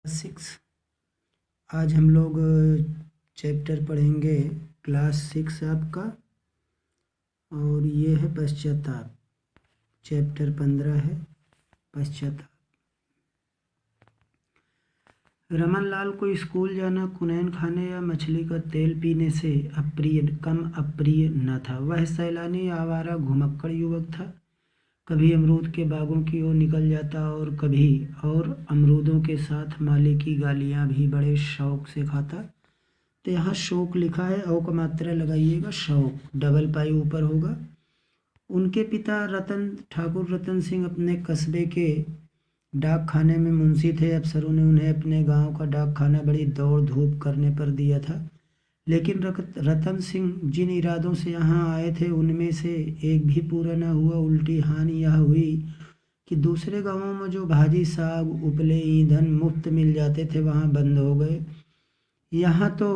6। आज हम लोग चैप्टर पढ़ेंगे क्लास 6 आपका, और ये है पश्चाताप। चैप्टर 15 है पश्चाताप। रमन लाल को स्कूल जाना कुनैन खाने या मछली का तेल पीने से कम अप्रिय न था। वह सैलानी आवारा घुमक्कड़ युवक था। कभी अमरूद के बागों की ओर निकल जाता और कभी और अमरूदों के साथ माली की गालियाँ भी बड़े शौक से खाता। तो यहाँ शौक लिखा है, औ का मात्रा लगाइएगा, शौक डबल पाई ऊपर होगा। उनके पिता ठाकुर रतन सिंह अपने कस्बे के डाक खाने में मुंशी थे। अफसरों ने उन्हें अपने गांव का डाक खाना बड़ी दौड़ धूप करने पर दिया था। लेकिन रतन सिंह जिन इरादों से यहाँ आए थे उनमें से एक भी पूरा न हुआ। उल्टी हानि यह हुई कि दूसरे गांवों में जो भाजी साग उपले ईंधन मुफ्त मिल जाते थे वहाँ बंद हो गए। यहाँ तो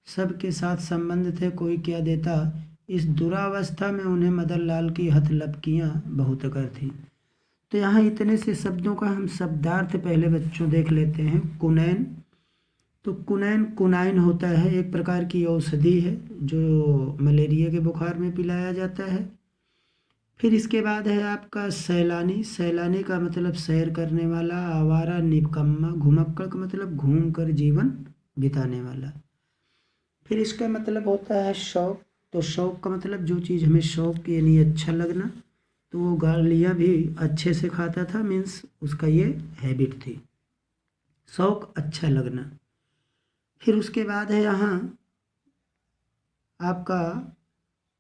सबके साथ संबंध थे, कोई क्या देता। इस दुरावस्था में उन्हें मदन लाल की हथलपकियाँ बहुत अकर थी। तो यहाँ इतने से शब्दों का हम शब्दार्थ पहले बच्चों देख लेते हैं। कुनैन, तो कुनैन कुनाइन होता है, एक प्रकार की औषधि है जो मलेरिया के बुखार में पिलाया जाता है। फिर इसके बाद है आपका सैलानी। सैलानी का मतलब सैर करने वाला। आवारा निकम्मा, घुमक्कड़ का मतलब घूम कर जीवन बिताने वाला। फिर इसका मतलब होता है शौक। तो शौक का मतलब जो चीज़ हमें शौक यानी अच्छा लगना। तो वो गालियाँ भी अच्छे से खाता था, मीन्स उसका ये हैबिट थी, शौक अच्छा लगना। फिर उसके बाद है यहाँ आपका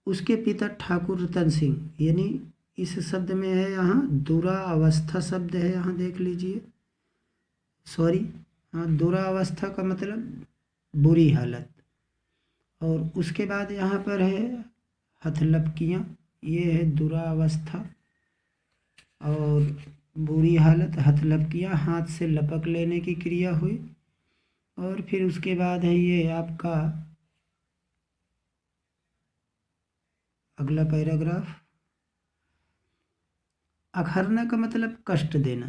उसके पिता ठाकुर रतन सिंह, यानी इस शब्द में है यहाँ दुरावस्था शब्द है, यहाँ देख लीजिए, सॉरी, हाँ, दुरावस्था का मतलब बुरी हालत। और उसके बाद यहाँ पर है हथलपकियाँ, ये है दुरावस्था और बुरी हालत। हथलपकियाँ हाथ से लपक लेने की क्रिया हुई। और फिर उसके बाद है ये आपका अगला पैराग्राफ, अखरना का मतलब कष्ट देना।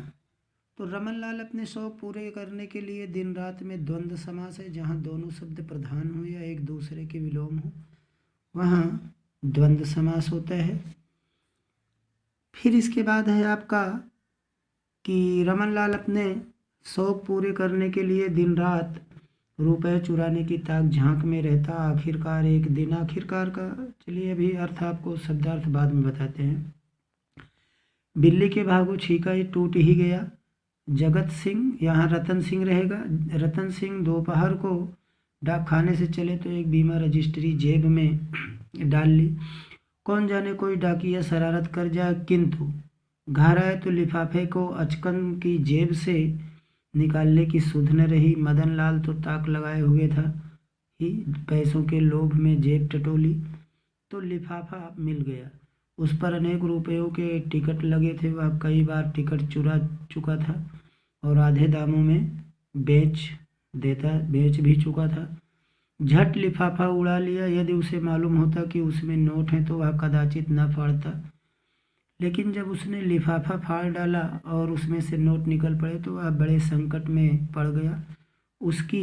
तो रमन लाल अपने शौक पूरे करने के लिए दिन रात में द्वंद्व समास है, जहाँ दोनों शब्द प्रधान हो या एक दूसरे के विलोम हो वहाँ द्वंद्व समास होता है। फिर इसके बाद है आपका कि रमन लाल अपने शौक पूरे करने के लिए दिन रात रुपए चुराने की ताक झांक में रहता। आखिरकार एक दिन, आखिरकार का चलिए अभी अर्थ आपको शब्दार्थ बाद में बताते हैं। बिल्ली के भागो छीका ही टूट ही गया। जगत सिंह, यहाँ रतन सिंह रहेगा। रतन सिंह दोपहर को डाक खाने से चले तो एक बीमा रजिस्ट्री जेब में डाल ली। कौन जाने कोई डाकिया शरारत कर जाए, किंतु घर आए तो लिफाफे को अचकन की जेब से निकालने की सुध न रही। मदन लाल तो ताक लगाए हुए था ही, पैसों के लोभ में जेब टटोली तो लिफाफा मिल गया। उस पर अनेक रुपयों के टिकट लगे थे। वह कई बार टिकट चुरा चुका था और आधे दामों में बेच भी चुका था। झट लिफाफा उड़ा लिया। यदि उसे मालूम होता कि उसमें नोट हैं तो वह कदाचित न फाड़ता। लेकिन जब उसने लिफाफा फाड़ डाला और उसमें से नोट निकल पड़े तो वह बड़े संकट में पड़ गया। उसकी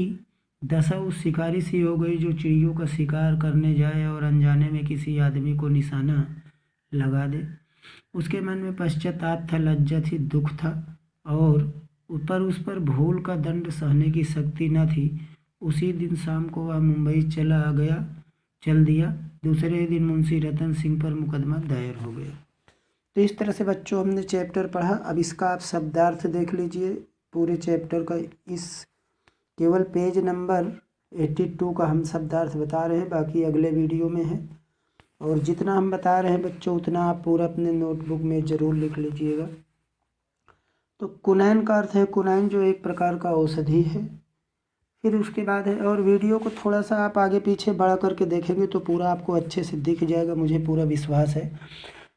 दशा उस शिकारी सी हो गई जो चिड़ियों का शिकार करने जाए और अनजाने में किसी आदमी को निशाना लगा दे। उसके मन में पश्चाताप था, लज्जा थी, दुख था और उस पर भूल का दंड सहने की शक्ति न थी। उसी दिन शाम को वह मुंबई चल दिया। दूसरे दिन मुंशी रतन सिंह पर मुकदमा दायर हो गया। तो इस तरह से बच्चों हमने चैप्टर पढ़ा। अब इसका आप शब्दार्थ देख लीजिए। पूरे चैप्टर का इस केवल पेज नंबर 82 का हम शब्दार्थ बता रहे हैं, बाकी अगले वीडियो में है। और जितना हम बता रहे हैं बच्चों उतना आप पूरा अपने नोटबुक में ज़रूर लिख लीजिएगा। तो कुनैन का अर्थ है कुनैन, जो एक प्रकार का औषधि है। फिर उसके बाद है, और वीडियो को थोड़ा सा आप आगे पीछे बढ़ा करके देखेंगे तो पूरा आपको अच्छे से दिख जाएगा, मुझे पूरा विश्वास है।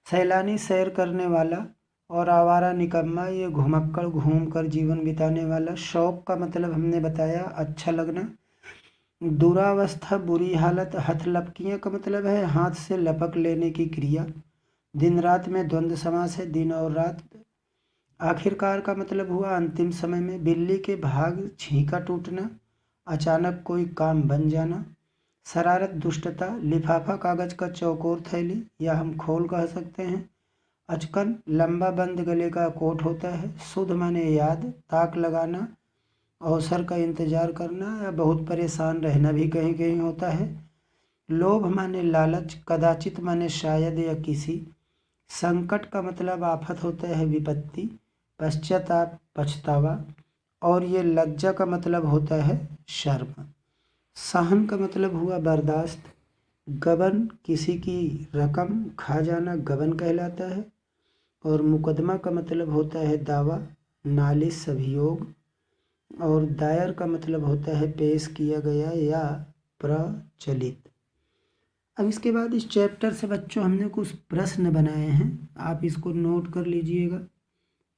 सैलानी सैर करने वाला और आवारा निकम्मा, ये घुमक्कड़ घूम कर जीवन बिताने वाला। शौक का मतलब हमने बताया अच्छा लगना। दुरावस्था बुरी हालत। हथलपकियाँ का मतलब है हाथ से लपक लेने की क्रिया। दिन रात में द्वंद्व समास है, दिन और रात। आखिरकार का मतलब हुआ अंतिम समय में। बिल्ली के भाग छींका टूटना, अचानक कोई काम बन जाना। शरारत दुष्टता, लिफाफा कागज का चौकोर थैली या हम खोल कह सकते हैं। अचकन लंबा बंद गले का कोट होता है। शुद्ध माने याद, ताक लगाना, अवसर का इंतजार करना या बहुत परेशान रहना भी कहीं कहीं होता है। लोभ माने लालच, कदाचित माने शायद या किसी। संकट का मतलब आफत होता है, विपत्ति। पश्चाताप, पछतावा। और ये लज्जा का मतलब होता है शर्म। सहन का मतलब हुआ बर्दाश्त। गबन किसी की रकम खा जाना गबन कहलाता है। और मुकदमा का मतलब होता है दावा, नालिश, अभियोग। और दायर का मतलब होता है पेश किया गया या प्रचलित। अब इसके बाद इस चैप्टर से बच्चों हमने कुछ प्रश्न बनाए हैं, आप इसको नोट कर लीजिएगा।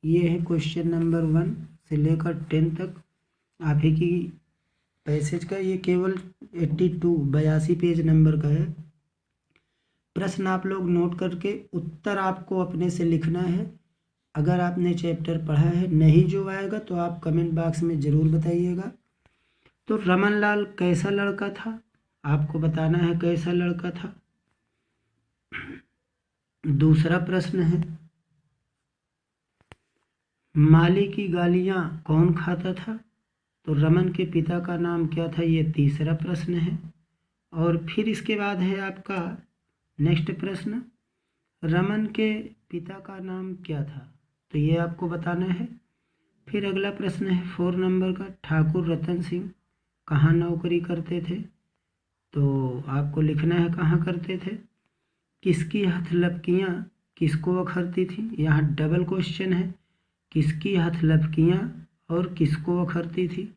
ये है क्वेश्चन नंबर 1 से लेकर 10 तक आप ही की पैसेज का। ये केवल 82 पेज नंबर का है। प्रश्न आप लोग नोट करके उत्तर आपको अपने से लिखना है। अगर आपने चैप्टर पढ़ा है, नहीं जो आएगा तो आप कमेंट बॉक्स में ज़रूर बताइएगा। तो रमन लाल कैसा लड़का था, आपको बताना है कैसा लड़का था। दूसरा प्रश्न है, माली की गालियाँ कौन खाता था, तो रमन के पिता का नाम क्या था, ये तीसरा प्रश्न है। और फिर इसके बाद है आपका नेक्स्ट प्रश्न, रमन के पिता का नाम क्या था, तो ये आपको बताना है। फिर अगला प्रश्न है 4 नंबर का, ठाकुर रतन सिंह कहाँ नौकरी करते थे, तो आपको लिखना है कहाँ करते थे। किसकी हथलपकियाँ किसको अखरती थी, यहाँ डबल क्वेश्चन है, किसकी हथलपकियाँ और किसको अखरती थी।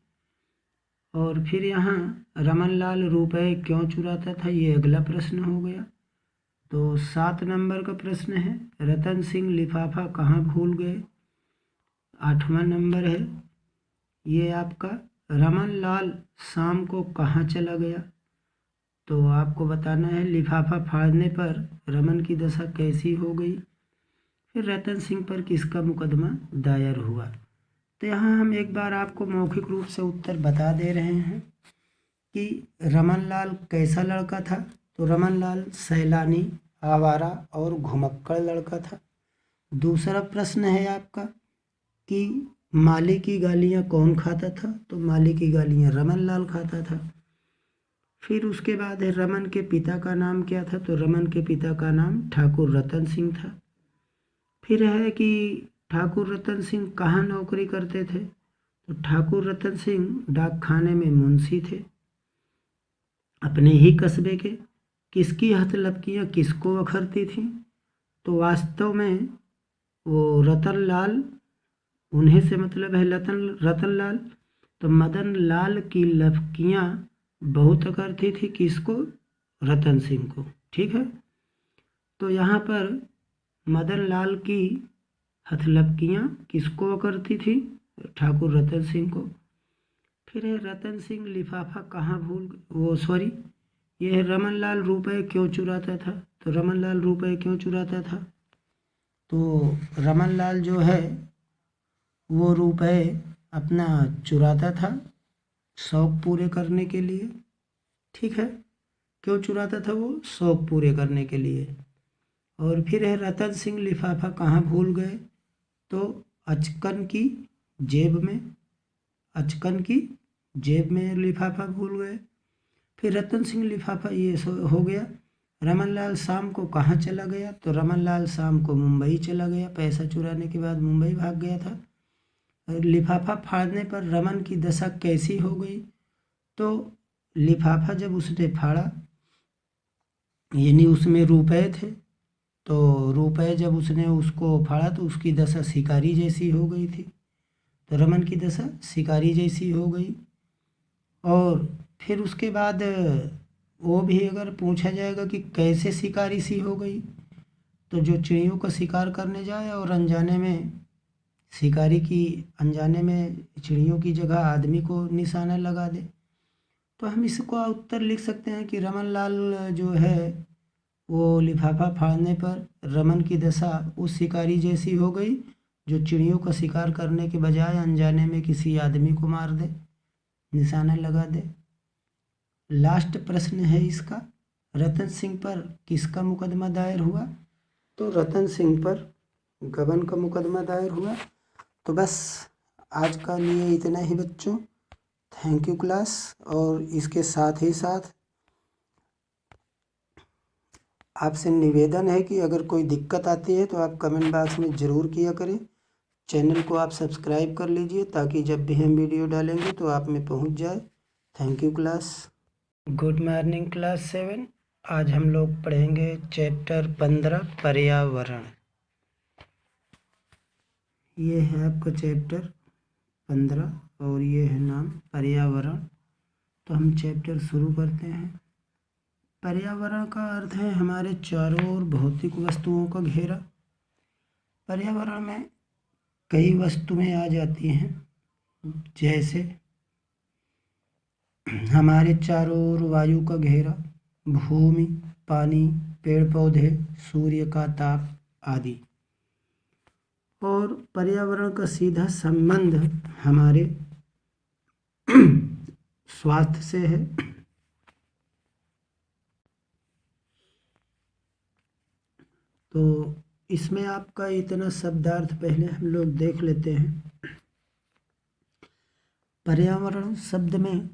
और फिर यहाँ रमन लाल रुपए क्यों चुराता था, ये अगला प्रश्न हो गया। तो 7 नंबर का प्रश्न है, रतन सिंह लिफाफा कहाँ भूल गए। 8वां नंबर है ये आपका, रमन लाल शाम को कहाँ चला गया, तो आपको बताना है लिफाफा फाड़ने पर रमन की दशा कैसी हो गई। फिर रतन सिंह पर किसका मुकदमा दायर हुआ। तो यहाँ हम एक बार आपको मौखिक रूप से उत्तर बता दे रहे हैं कि रमन लाल कैसा लड़का था, तो रमन लाल सैलानी, आवारा और घुमक्कड़ लड़का था। दूसरा प्रश्न है आपका कि माली की गालियाँ कौन खाता था, तो माली की गालियाँ रमन लाल खाता था। फिर उसके बाद है रमन के पिता का नाम क्या था, तो रमन के पिता का नाम ठाकुर रतन सिंह था। फिर है कि ठाकुर रतन सिंह कहाँ नौकरी करते थे, तो ठाकुर रतन सिंह डाकखाने में मुंशी थे अपने ही कस्बे के। किसकी हथलपकियाँ किसको अखरती थीं, तो वास्तव में वो रतन लाल, उन्हें से मतलब है रतन लाल। तो मदन लाल की लपकियाँ बहुत अखरती थी किसको, रतन सिंह को। ठीक है, तो यहाँ पर मदन लाल की हथलपकियाँ किसको अखरती थी, ठाकुर रतन सिंह को। फिर है रतन सिंह लिफाफा कहाँ ये है रमन लाल रुपए क्यों चुराता था, तो रमन लाल रुपए क्यों चुराता था, तो रमन लाल जो है वो रुपए अपना चुराता था शौक पूरे करने के लिए। ठीक है, क्यों चुराता था वो, शौक पूरे करने के लिए। और फिर है रतन सिंह लिफाफा कहाँ भूल गए, तो अचकन की जेब में लिफाफा भूल गए। फिर रतन सिंह लिफाफा ये हो गया। रमन लाल शाम को कहाँ चला गया, तो रमन लाल शाम को मुंबई चला गया, पैसा चुराने के बाद मुंबई भाग गया था। लिफाफा फाड़ने पर रमन की दशा कैसी हो गई, तो लिफाफा जब उसने फाड़ा, यानी उसमें रुपए थे, तो रुपए जब उसने उसको फाड़ा तो उसकी दशा शिकारी जैसी हो गई थी, तो रमन की दशा शिकारी जैसी हो गई। और फिर उसके बाद वो भी अगर पूछा जाएगा कि कैसे शिकारी सी हो गई, तो जो चिड़ियों का शिकार करने जाए और अनजाने में चिड़ियों की जगह आदमी को निशाना लगा दे, तो हम इसको उत्तर लिख सकते हैं कि रमन लाल जो है वो लिफाफा फाड़ने पर रमन की दशा उस शिकारी जैसी हो गई जो चिड़ियों का शिकार करने के बजाय अनजाने में किसी आदमी को मार दे, निशाना लगा दे। लास्ट प्रश्न है इसका, रतन सिंह पर किसका मुकदमा दायर हुआ? तो रतन सिंह पर गबन का मुकदमा दायर हुआ। तो बस आज का लिए इतना ही बच्चों। Thank you class. और इसके साथ ही साथ आपसे निवेदन है कि अगर कोई दिक्कत आती है तो आप कमेंट बॉक्स में ज़रूर किया करें। चैनल को आप सब्सक्राइब कर लीजिए ताकि जब भी हम वीडियो डालेंगे तो आप में पहुंच जाए। Thank you class. Good morning class 7। आज हम लोग पढ़ेंगे चैप्टर 15 पर्यावरण। ये है आपका चैप्टर 15 और ये है नाम पर्यावरण। तो हम चैप्टर शुरू करते हैं। पर्यावरण का अर्थ है हमारे चारों ओर भौतिक वस्तुओं का घेरा। पर्यावरण में कई वस्तुएं आ जाती हैं, जैसे हमारे चारों ओर वायु का घेरा, भूमि, पानी, पेड़ पौधे, सूर्य का ताप आदि। और पर्यावरण का सीधा संबंध हमारे स्वास्थ्य से है। तो इसमें आपका इतना शब्दार्थ पहले हम लोग देख लेते हैं। पर्यावरण शब्द में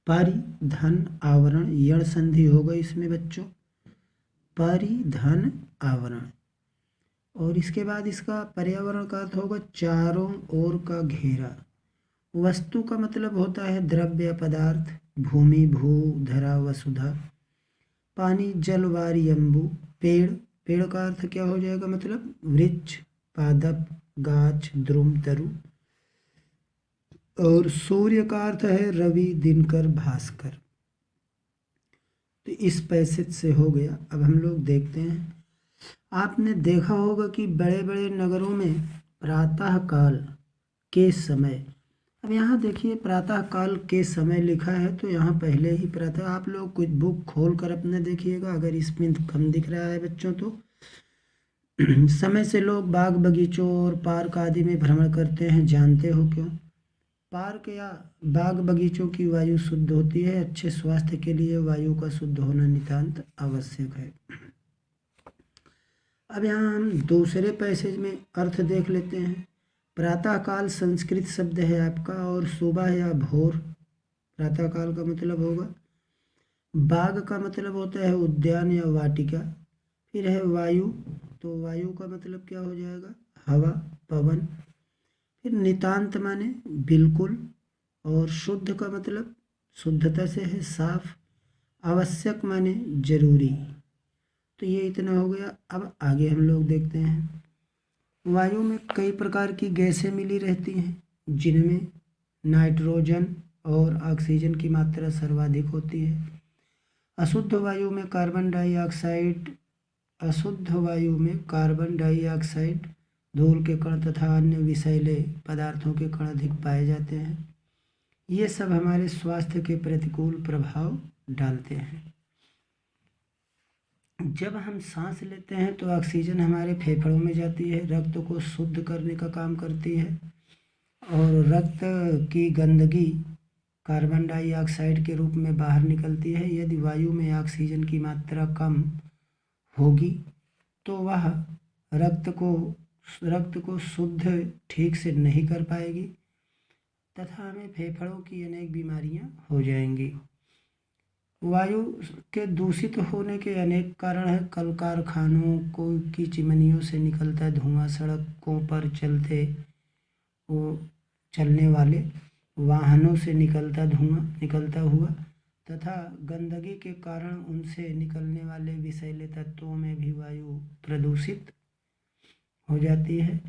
परि धन आवरण यण संधि होगा इसमें बच्चों, परि धन आवरण। और इसके बाद इसका पर्यावरण का अर्थ होगा चारों ओर का घेरा। वस्तु का मतलब होता है द्रव्य पदार्थ, भूमि भू धरा वसुधा, पानी जल वारी अम्बु, पेड़, पेड़ का अर्थ क्या हो जाएगा, मतलब वृक्ष, पादप, गाछ, द्रुम, तरु। और सूर्य का अर्थ है रवि, दिनकर, भास्कर। तो इस पैसेज से हो गया। अब हम लोग देखते हैं। आपने देखा होगा कि बड़े बड़े नगरों में प्रातः काल के समय, अब यहाँ देखिए प्रातः काल के समय लिखा है, तो यहाँ पहले ही प्रातः, आप लोग कुछ बुक खोल कर अपने देखिएगा, अगर इसमें कम दिख रहा है बच्चों तो समय से लोग बाग बगीचों और पार्क आदि में भ्रमण करते हैं, जानते हो क्यों? पार्क या बाग बगीचों की वायु शुद्ध होती है। अच्छे स्वास्थ्य के लिए वायु का शुद्ध होना नितांत आवश्यक है। अब यहाँ हम दूसरे पैसेज में अर्थ देख लेते हैं। प्रातःकाल संस्कृत शब्द है आपका, और सुबह या भोर प्रातःकाल का मतलब होगा। बाग का मतलब होता है उद्यान या वाटिका। फिर है वायु, तो वायु का मतलब क्या हो जाएगा, हवा, पवन। फिर नितांत माने बिल्कुल, और शुद्ध का मतलब शुद्धता से है, साफ। आवश्यक माने जरूरी। तो ये इतना हो गया। अब आगे हम लोग देखते हैं। वायु में कई प्रकार की गैसें मिली रहती हैं, जिनमें नाइट्रोजन और ऑक्सीजन की मात्रा सर्वाधिक होती है। अशुद्ध वायु में कार्बन डाइऑक्साइड धूल के कण तथा अन्य विषैले पदार्थों के कण अधिक पाए जाते हैं। ये सब हमारे स्वास्थ्य के प्रतिकूल प्रभाव डालते हैं। जब हम सांस लेते हैं तो ऑक्सीजन हमारे फेफड़ों में जाती है, रक्त को शुद्ध करने का काम करती है, और रक्त की गंदगी कार्बन डाइऑक्साइड के रूप में बाहर निकलती है। यदि वायु में ऑक्सीजन की मात्रा कम होगी तो वह रक्त को शुद्ध ठीक से नहीं कर पाएगी, तथा हमें फेफड़ों की अनेक बीमारियां हो जाएंगी। वायु के दूषित होने के अनेक कारण हैं। कल कारखानों की चिमनियों से निकलता धुआं, सड़कों पर चलने वाले वाहनों से निकलता हुआ, तथा गंदगी के कारण उनसे निकलने वाले विषैले तत्वों में भी वायु प्रदूषित हो जाती है।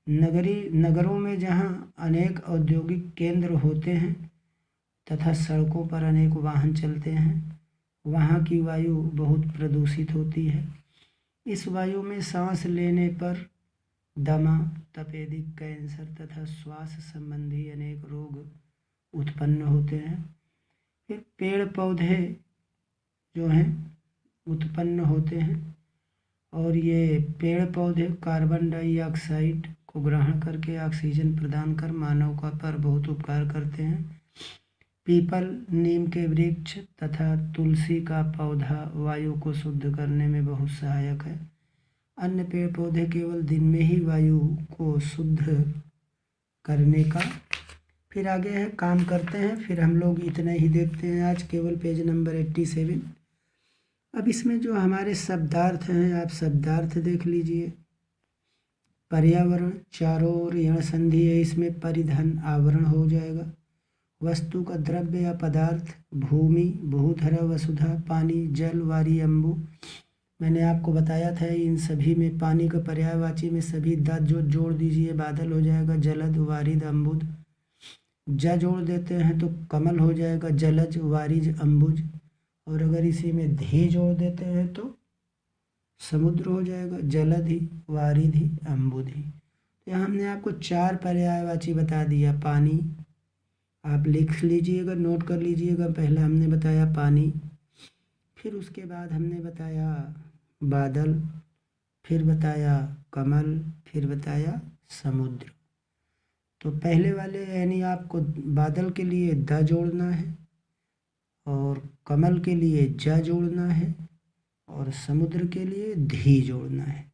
नगरों में जहाँ अनेक औद्योगिक केंद्र होते हैं तथा सड़कों पर अनेक वाहन चलते हैं, वहाँ की वायु बहुत प्रदूषित होती है। इस वायु में सांस लेने पर दमा, तपेदिक, कैंसर तथा श्वास संबंधी अनेक रोग उत्पन्न होते हैं। फिर पेड़ पौधे जो हैं उत्पन्न होते हैं, और ये पेड़ पौधे कार्बन डाइऑक्साइड को ग्रहण करके ऑक्सीजन प्रदान कर मानव का पर बहुत उपकार करते हैं। पीपल, नीम के वृक्ष तथा तुलसी का पौधा वायु को शुद्ध करने में बहुत सहायक है। अन्य पेड़ पौधे केवल दिन में ही वायु को शुद्ध करने का। फिर आगे है काम करते हैं, फिर हम लोग इतना ही देखते हैं आज, केवल पेज नंबर 87। अब इसमें जो हमारे शब्दार्थ हैं, आप शब्दार्थ देख लीजिए। पर्यावरण चारों ओर यण संधि है, इसमें परिधन आवरण हो जाएगा। वस्तु का द्रव्य या पदार्थ, भूमि, भूधरा, वसुधा, पानी, जल, वारी, अम्बु। मैंने आपको बताया था इन सभी में पानी का पर्यायवाची में सभी द जो जोड़ दीजिए बादल हो जाएगा, जलद, वारिद, अम्बुद। ज जोड़ देते हैं तो कमल हो जाएगा, जलज, वारिज, अम्बुज। और अगर इसी में धी जोड़ देते हैं तो समुद्र हो जाएगा, जलधि, वारिधि, अम्बुधि। तो यहाँ हमने आपको 4 पर्यायवाची बता दिया। पानी आप लिख लीजिएगा, नोट कर लीजिएगा। पहले हमने बताया पानी, फिर उसके बाद हमने बताया बादल, फिर बताया कमल, फिर बताया समुद्र। तो पहले वाले यानी आपको बादल के लिए द जोड़ना है, और कमल के लिए ज जोड़ना है, और समुद्र के लिए धी जोड़ना है।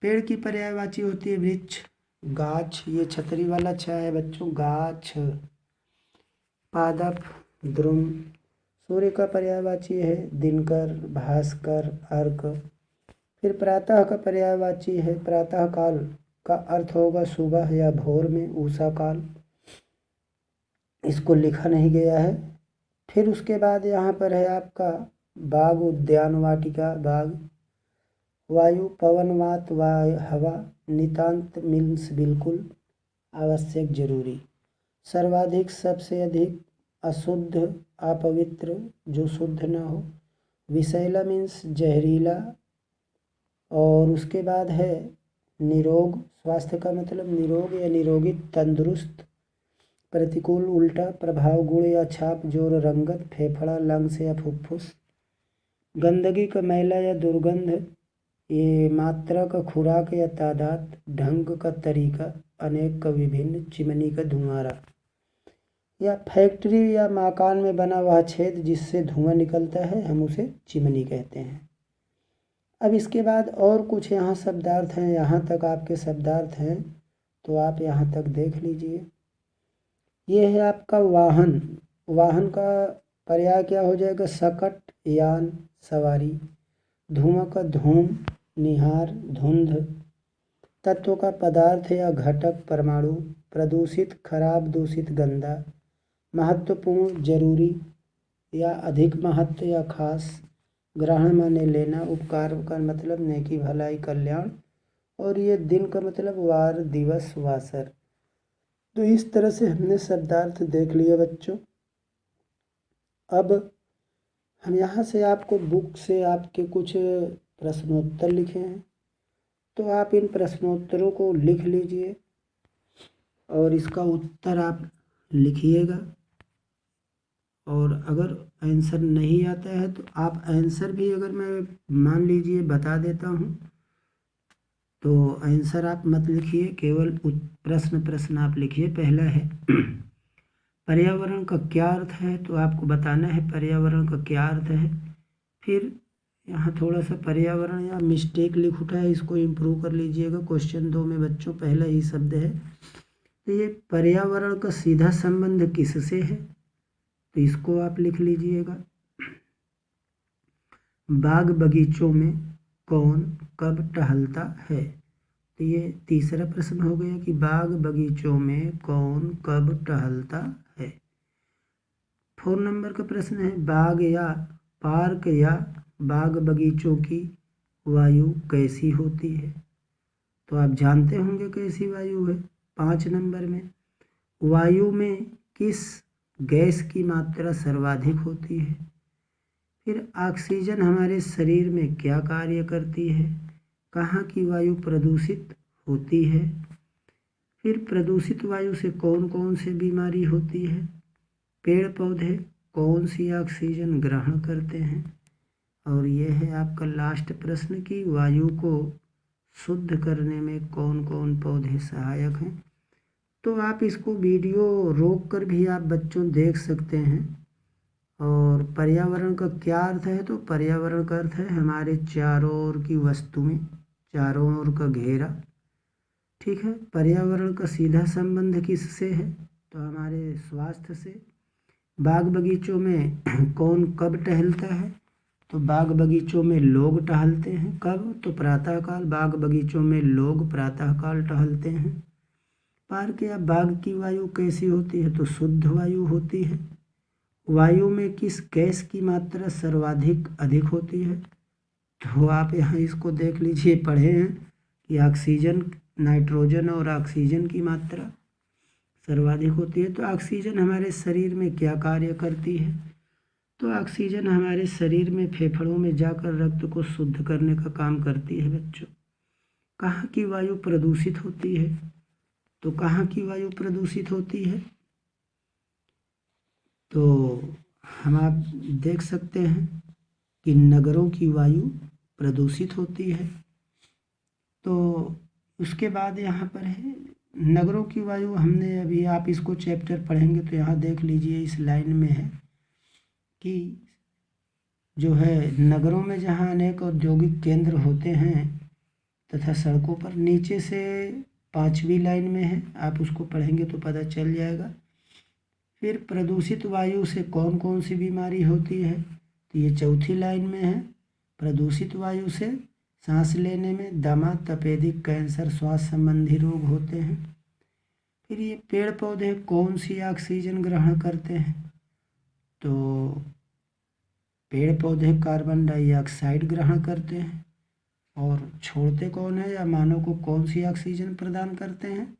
पेड़ की पर्यायवाची होती है वृक्ष, गाछ, ये छतरी वाला छ है बच्चों, गाछ। पादप, द्रुम। सूर्य का पर्यायवाची है दिनकर, भास्कर, अर्क। फिर प्रातः का पर्यायवाची है प्रातः काल का अर्थ होगा सुबह या भोर में, उषा काल। इसको लिखा नहीं गया है। फिर उसके बाद यहाँ पर है आपका बाग, उद्यान, वाटिका, बाग। वायु, पवन, वात, हवा। नितांत मीन्स बिल्कुल, आवश्यक, जरूरी। सर्वाधिक, सबसे अधिक। अशुद्ध, अपवित्र, जो शुद्ध न हो। विषैला मीन्स जहरीला। और उसके बाद है निरोग, स्वास्थ्य का मतलब निरोग या निरोगित, तंदुरुस्त। प्रतिकूल, उल्टा, प्रभाव, गुण या छाप, जोर, रंगत, फेफड़ा, लंग्स या फुफ्फुस। गंदगी का मैला या दुर्गंध, ये मात्रा का खुराक या तादाद, ढंग का तरीका, अनेक का विभिन्न, चिमनी का धुआंरा। या फैक्ट्री या मकान में बना वह छेद जिससे धुआं निकलता है, हम उसे चिमनी कहते हैं। अब इसके बाद और कुछ यहाँ शब्दार्थ हैं, यहाँ तक आपके शब्दार्थ हैं, तो आप यहाँ तक देख लीजिए। ये है आपका वाहन। वाहन का पर्याय क्या हो जाएगा? शकट, यान, सवारी। धुआं का धूम, निहार, धुंध। तत्व का पदार्थ या घटक, परमाणु। प्रदूषित, खराब, दूषित, गंदा। महत्वपूर्ण, जरूरी या अधिक महत्व या खास। ग्रहण माने लेना, उपकार का मतलब नेकी, भलाई, कल्याण। और ये दिन का मतलब वार, दिवस, वासर। तो इस तरह से हमने शब्दार्थ देख लिया बच्चों। अब हम यहाँ से आपको बुक से आपके कुछ प्रश्नोत्तर लिखे हैं, तो आप इन प्रश्नोत्तरों को लिख लीजिए और इसका उत्तर आप लिखिएगा। और अगर आंसर नहीं आता है तो आप आंसर भी, अगर मैं मान लीजिए बता देता हूँ तो आंसर आप मत लिखिए, केवल प्रश्न आप लिखिए। पहला है पर्यावरण का क्या अर्थ है, तो आपको बताना है पर्यावरण का क्या अर्थ है। फिर यहाँ थोड़ा सा पर्यावरण या मिस्टेक लिख उठा है, इसको इम्प्रूव कर लीजिएगा। क्वेश्चन 2 में बच्चों पहला ही शब्द है, तो ये पर्यावरण का सीधा संबंध किससे है, तो इसको आप लिख लीजिएगा। बाग बगीचों में कौन कब टहलता है, तो ये तीसरा प्रश्न हो गया कि बाग बगीचों में कौन कब टहलता है। 4 नंबर का प्रश्न है बाग या पार्क या बाग बगीचों की वायु कैसी होती है, तो आप जानते होंगे कैसी वायु है। 5 नंबर में वायु में किस गैस की मात्रा सर्वाधिक होती है। फिर ऑक्सीजन हमारे शरीर में क्या कार्य करती है, कहाँ की वायु प्रदूषित होती है। फिर प्रदूषित वायु से कौन कौन सी बीमारी होती है। पेड़ पौधे कौन सी ऑक्सीजन ग्रहण करते हैं। और ये है आपका लास्ट प्रश्न कि वायु को शुद्ध करने में कौन कौन पौधे सहायक हैं। तो आप इसको वीडियो रोक कर भी आप बच्चों देख सकते हैं। और पर्यावरण का क्या अर्थ है, तो पर्यावरण का अर्थ है हमारे चारों ओर की वस्तुएं, चारों ओर का घेरा। ठीक है, पर्यावरण का सीधा संबंध किससे है, तो हमारे स्वास्थ्य से। बाग बगीचों में कौन कब टहलता है, तो बाग बगीचों में लोग टहलते हैं। कब, तो प्रातःकाल। बाग बगीचों में लोग प्रातःकाल टहलते हैं। पार्क या बाग की वायु कैसी होती है, तो शुद्ध वायु होती है। वायु में किस गैस की मात्रा सर्वाधिक अधिक होती है, तो आप यहाँ इसको देख लीजिए, पढ़े हैं कि ऑक्सीजन, नाइट्रोजन और ऑक्सीजन की मात्रा सर्वाधिक होती है। तो ऑक्सीजन हमारे शरीर में क्या कार्य करती है, तो ऑक्सीजन हमारे शरीर में फेफड़ों में जाकर रक्त को शुद्ध करने का काम करती है बच्चों। कहाँ की वायु प्रदूषित होती है, तो कहाँ की वायु प्रदूषित होती है, तो हम आप देख सकते हैं कि नगरों की वायु प्रदूषित होती है। तो उसके बाद यहाँ पर है नगरों की वायु, हमने अभी, आप इसको चैप्टर पढ़ेंगे तो यहाँ देख लीजिए, इस लाइन में है कि जो है नगरों में जहाँ अनेक औद्योगिक केंद्र होते हैं तथा सड़कों पर, नीचे से 5वीं लाइन में है, आप उसको पढ़ेंगे तो पता चल जाएगा। फिर प्रदूषित वायु से कौन कौन सी बीमारी होती है, तो ये 4थी लाइन में है। प्रदूषित वायु से सांस लेने में दमा, तपेदिक, कैंसर, श्वास संबंधी रोग होते हैं। फिर ये पेड़ पौधे कौन सी ऑक्सीजन ग्रहण करते हैं, तो पेड़ पौधे कार्बन डाइऑक्साइड ग्रहण करते हैं। और छोड़ते कौन है, या मानव को कौन सी ऑक्सीजन प्रदान करते हैं,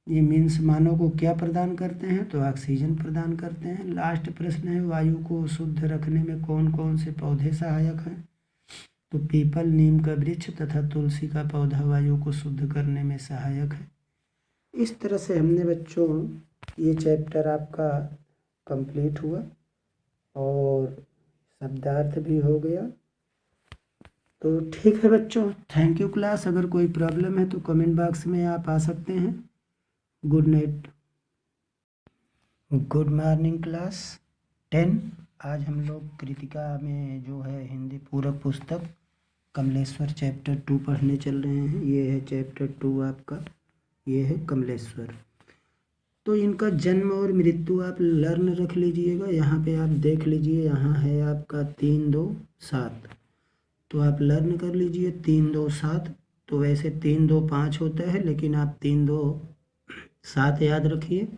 ये मीन्स मानव को क्या प्रदान करते हैं, तो ऑक्सीजन प्रदान करते हैं। लास्ट प्रश्न है वायु को शुद्ध रखने में कौन कौन से पौधे सहायक हैं, तो पीपल, नीम का वृक्ष तथा तुलसी का पौधा वायु को शुद्ध करने में सहायक है। इस तरह से हमने बच्चों ये चैप्टर आपका कंप्लीट हुआ और शब्दार्थ भी हो गया। तो ठीक है बच्चों, थैंक यू क्लास। अगर कोई प्रॉब्लम है तो कमेंट बॉक्स में आप आ सकते हैं। Good night. Good morning class 10। आज हम लोग कृतिका में जो है हिंदी पूरक पुस्तक कमलेश्वर चैप्टर 2 पढ़ने चल रहे हैं। ये है चैप्टर 2 आपका, ये है कमलेश्वर। तो इनका जन्म और मृत्यु आप लर्न रख लीजिएगा। यहाँ पे आप देख लीजिए, यहाँ है आपका 3 2 7, तो आप लर्न कर लीजिए 3 2 7। तो वैसे 3 2 5 होता है, लेकिन आप 3 2 7 याद रखिए।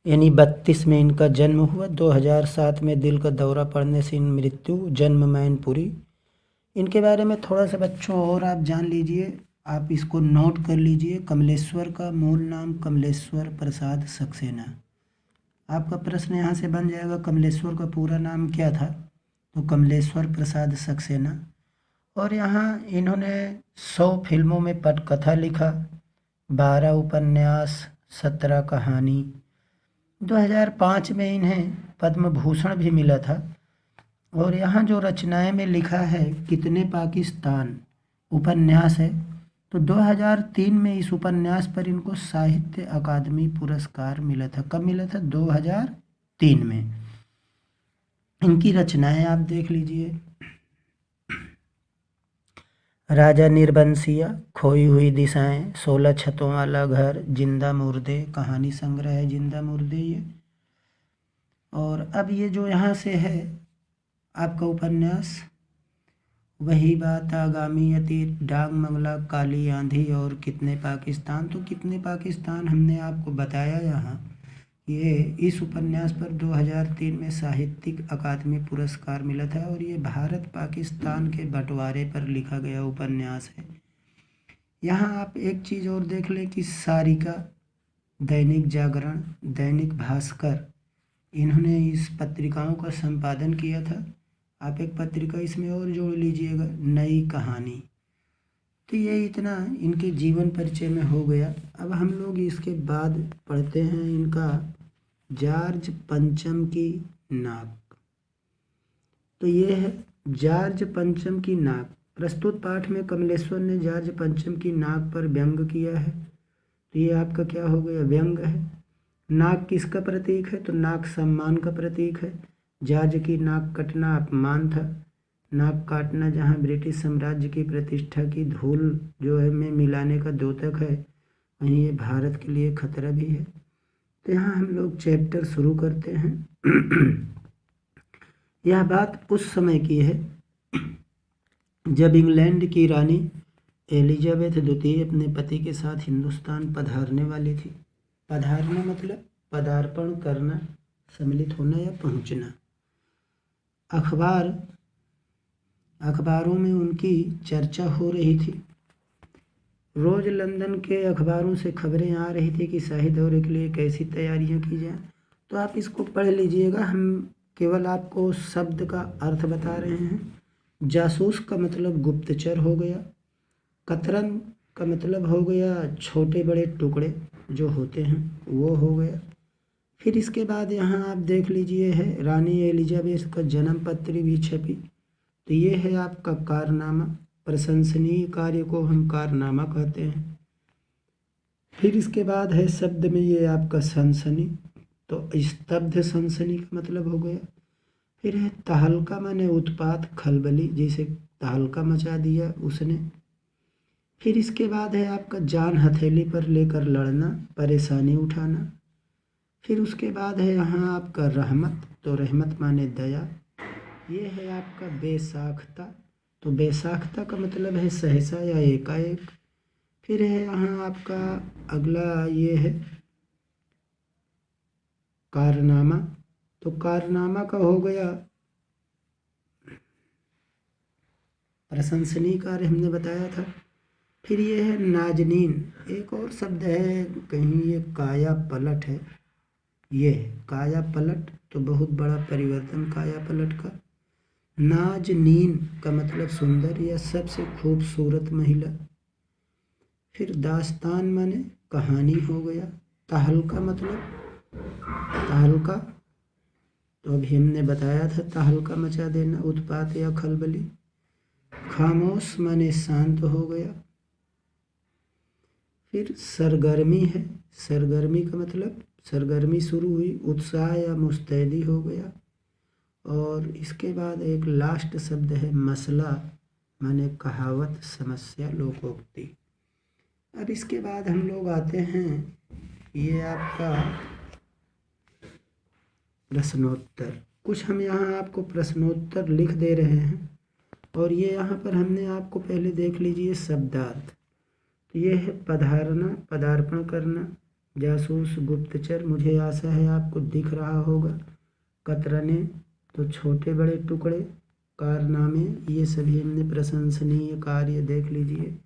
यानी 32 में इनका जन्म हुआ, 2007 में दिल का दौरा पड़ने से इन मृत्यु, जन्म मैनपुरी। इनके बारे में थोड़ा सा बच्चों और आप जान लीजिए, आप इसको नोट कर लीजिए। कमलेश्वर का मूल नाम कमलेश्वर प्रसाद सक्सेना। आपका प्रश्न यहाँ से बन जाएगा कमलेश्वर का पूरा नाम क्या था, तो कमलेश्वर प्रसाद सक्सेना। और यहाँ इन्होंने 100 फिल्मों में पटकथा लिखा, 12 उपन्यास, 17 कहानी। 2005 में इन्हें पद्म भूषण भी मिला था। और यहाँ जो रचनाएं में लिखा है, कितने पाकिस्तान उपन्यास है, तो 2003 में इस उपन्यास पर इनको साहित्य अकादमी पुरस्कार मिला था। कब मिला था, 2003 में। इनकी रचनाएं आप देख लीजिए, राजा निर्बंसिया, खोई हुई दिशाएं, 16 छतों वाला घर, जिंदा मुर्दे, कहानी संग्रह है जिंदा मुर्दे ये। और अब ये जो यहाँ से है आपका उपन्यास, वही बात, आगामी अतीत, डाक मंगला, काली आंधी और कितने पाकिस्तान। तो कितने पाकिस्तान हमने आपको बताया यहाँ, ये इस उपन्यास पर 2003 में साहित्यिक अकादमी पुरस्कार मिला था। और ये भारत पाकिस्तान के बंटवारे पर लिखा गया उपन्यास है। यहाँ आप एक चीज़ और देख लें कि सारिका, दैनिक जागरण, दैनिक भास्कर, इन्होंने इस पत्रिकाओं का संपादन किया था। आप एक पत्रिका इसमें और जोड़ लीजिएगा, नई कहानी। तो ये इतना इनके जीवन परिचय में हो गया। अब हम लोग इसके बाद पढ़ते हैं इनका जॉर्ज पंचम की नाक। तो ये है जॉर्ज पंचम की नाक। प्रस्तुत पाठ में कमलेश्वर ने जॉर्ज पंचम की नाक पर व्यंग किया है, तो ये आपका क्या हो गया, व्यंग है। नाक किसका प्रतीक है, तो नाक सम्मान का प्रतीक है। जॉर्ज की नाक कटना अपमान था। नाक काटना जहाँ ब्रिटिश साम्राज्य की प्रतिष्ठा की धूल जो है में मिलाने का द्योतक है, वहीं ये भारत के लिए खतरा भी है। तो यहाँ हम लोग चैप्टर शुरू करते हैं। यह बात उस समय की है जब इंग्लैंड की रानी एलिजाबेथ द्वितीय अपने पति के साथ हिंदुस्तान पधारने वाली थी। पधारना मतलब पदार्पण करना, सम्मिलित होना या पहुंचना। अखबारों में उनकी चर्चा हो रही थी। रोज लंदन के अखबारों से खबरें आ रही थी कि शाही दौरे के लिए कैसी तैयारियां की जाएं। तो आप इसको पढ़ लीजिएगा, हम केवल आपको शब्द का अर्थ बता रहे हैं। जासूस का मतलब गुप्तचर हो गया। कतरन का मतलब हो गया छोटे बड़े टुकड़े जो होते हैं, वो हो गया। फिर इसके बाद यहाँ आप देख लीजिए है रानी एलिजाबेथ का जन्म पत्री भी छपी। तो ये है आपका कारनामा। प्रशंसनीय कार्य को हम कारनामा कहते हैं। फिर इसके बाद है शब्द में ये आपका सनसनी, तो स्तब्ध सनसनी का मतलब हो गया। फिर है तहलका माने उत्पात, खलबली, जैसे तहलका मचा दिया उसने। फिर इसके बाद है आपका जान हथेली पर लेकर लड़ना, परेशानी उठाना। फिर उसके बाद है यहाँ आपका रहमत, तो रहमत माने दया। ये है आपका बेसाख्ता, तो बेसाख्ता का मतलब है सहसा या एकाएक। फिर है यहाँ आपका अगला ये है कारनामा, तो कारनामा का हो गया प्रशंसनीय कार्य, हमने बताया था। फिर ये है नाजनीन, एक और शब्द है कहीं ये काया पलट है, ये है काया पलट, तो बहुत बड़ा परिवर्तन काया पलट का। नाजनीन का मतलब सुंदर या सबसे खूबसूरत महिला। फिर दास्तान माने कहानी हो गया। तहलका मतलब तहलका, तो अभी हमने बताया था तहलका मचा देना, उत्पात या खलबली। खामोश माने शांत हो गया। फिर सरगर्मी है, सरगर्मी का मतलब सरगर्मी शुरू हुई, उत्साह या मुस्तैदी हो गया। और इसके बाद एक लास्ट शब्द है मसला, माने कहावत, समस्या, लोकोक्ति। अब इसके बाद हम लोग आते हैं ये आपका प्रश्नोत्तर। कुछ हम यहाँ आपको प्रश्नोत्तर लिख दे रहे हैं, और ये यहाँ पर हमने आपको पहले देख लीजिए शब्दार्थ। तो ये है पधारना, पदार्पण करना। जासूस, गुप्तचर, मुझे आशा है आपको दिख रहा होगा। कतरने, तो छोटे बड़े टुकड़े। कारनामे, ये सभी हमने प्रशंसनीय कार्य देख लीजिए।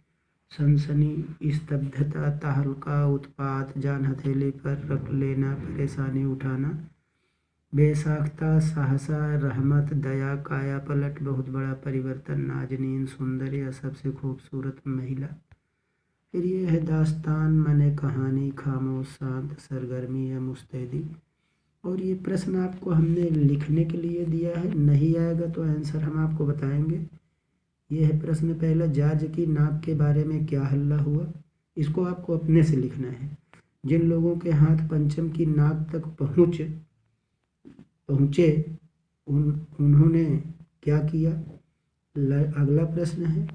सनसनी, स्तब्धता, तहलका, उत्पात, जान हथेली पर रख लेना, परेशानी उठाना। बेसाख्ता, सहसा, रहमत, दया, काया पलट, बहुत बड़ा परिवर्तन, नाजनीन, सुंदर या सबसे खूबसूरत महिला। फिर ये है दास्तान माने कहानी, खामोश, शांत, सरगर्मी या मुस्तैदी। और ये प्रश्न आपको हमने लिखने के लिए दिया है, नहीं आएगा तो आंसर हम आपको बताएंगे। ये है प्रश्न पहला, जॉर्ज की नाक के बारे में क्या हल्ला हुआ। इसको आपको अपने से लिखना है। जिन लोगों के हाथ पंचम की नाक तक पहुँचे उन्होंने क्या किया। अगला प्रश्न है,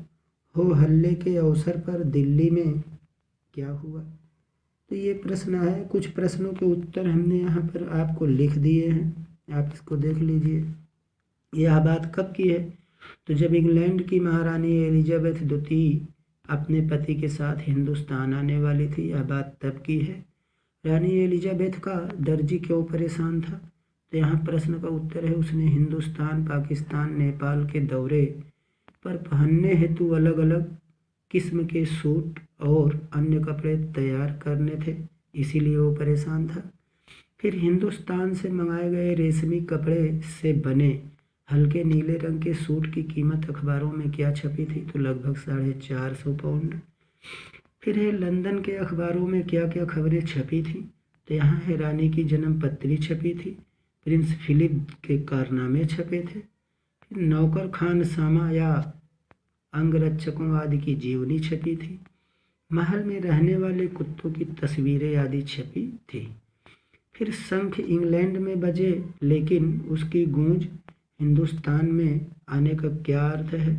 हो हल्ले के अवसर पर दिल्ली में क्या हुआ। तो ये प्रश्न है, कुछ प्रश्नों के उत्तर हमने यहाँ पर आपको लिख दिए हैं, आप इसको देख लीजिए। यह बात कब की है, तो जब इंग्लैंड की महारानी एलिजाबेथ द्वितीय अपने पति के साथ हिंदुस्तान आने वाली थी। यह बात तब की है। रानी एलिजाबेथ का दर्जी क्यों परेशान था, तो यहाँ प्रश्न का उत्तर है, उसने हिंदुस्तान, पाकिस्तान, नेपाल के दौरे पर पहनने हेतु अलग अलग किस्म के सूट और अन्य कपड़े तैयार करने थे, इसीलिए वो परेशान था। फिर हिंदुस्तान से मंगाए गए रेशमी कपड़े से बने हल्के नीले रंग के सूट की कीमत अखबारों में क्या छपी थी, तो लगभग 450 पाउंड। फिर है लंदन के अखबारों में क्या क्या खबरें छपी थी, तो यहाँ है रानी की जन्म पत्री छपी थी, प्रिंस फिलिप के कारनामे छपे थे। नौकर खान सामा या अंगरक्षकों आदि की जीवनी छपी थी। महल में रहने वाले कुत्तों की तस्वीरें आदि छपी थी। फिर शंख इंग्लैंड में बजे, लेकिन उसकी गूंज हिंदुस्तान में आने का क्या अर्थ है?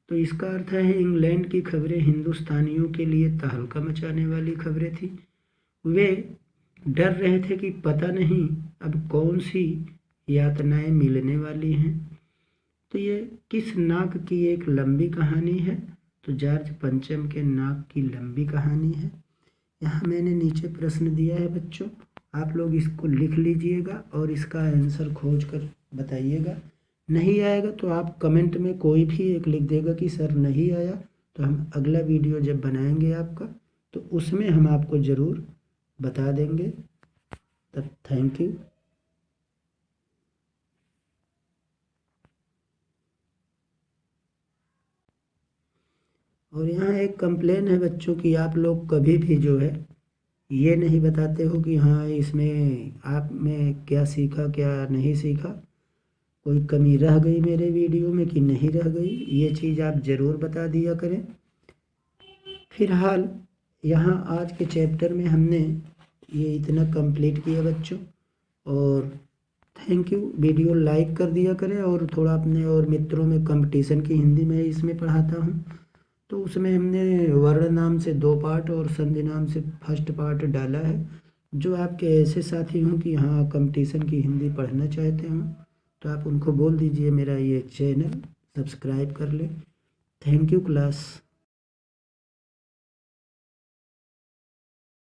तो इसका अर्थ है इंग्लैंड की खबरें हिंदुस्तानियों के लिए तहलका मचाने वाली खबरें थी। वे डर रहे थे कि पता नहीं अब कौन सी यातनाएं मिलने वाली हैं। तो ये किस नाक की एक लंबी कहानी है? तो जॉर्ज पंचम के नाक की लंबी कहानी है। यहाँ मैंने नीचे प्रश्न दिया है बच्चों, आप लोग इसको लिख लीजिएगा और इसका आंसर खोज कर बताइएगा। नहीं आएगा तो आप कमेंट में कोई भी एक लिख देगा कि सर नहीं आया, तो हम अगला वीडियो जब बनाएंगे आपका तो उसमें हम आपको ज़रूर बता देंगे। तब थैंक यू। और यहाँ एक कंप्लेन है बच्चों की, आप लोग कभी भी जो है ये नहीं बताते हो कि हाँ इसमें आप में क्या सीखा क्या नहीं सीखा, कोई कमी रह गई मेरे वीडियो में कि नहीं रह गई, ये चीज़ आप ज़रूर बता दिया करें। फिलहाल यहाँ आज के चैप्टर में हमने ये इतना कंप्लीट किया बच्चों, और थैंक यू। वीडियो लाइक कर दिया करें और थोड़ा अपने और मित्रों में कंपटीशन की हिंदी में इसमें पढ़ाता हूँ, तो उसमें हमने वर्ण नाम से 2 पार्ट और संधि नाम से फर्स्ट पार्ट डाला है। जो आपके ऐसे साथी हों कि हाँ कंपटीशन की हिंदी पढ़ना चाहते हों, तो आप उनको बोल दीजिए मेरा ये चैनल सब्सक्राइब कर लें। Thank you class.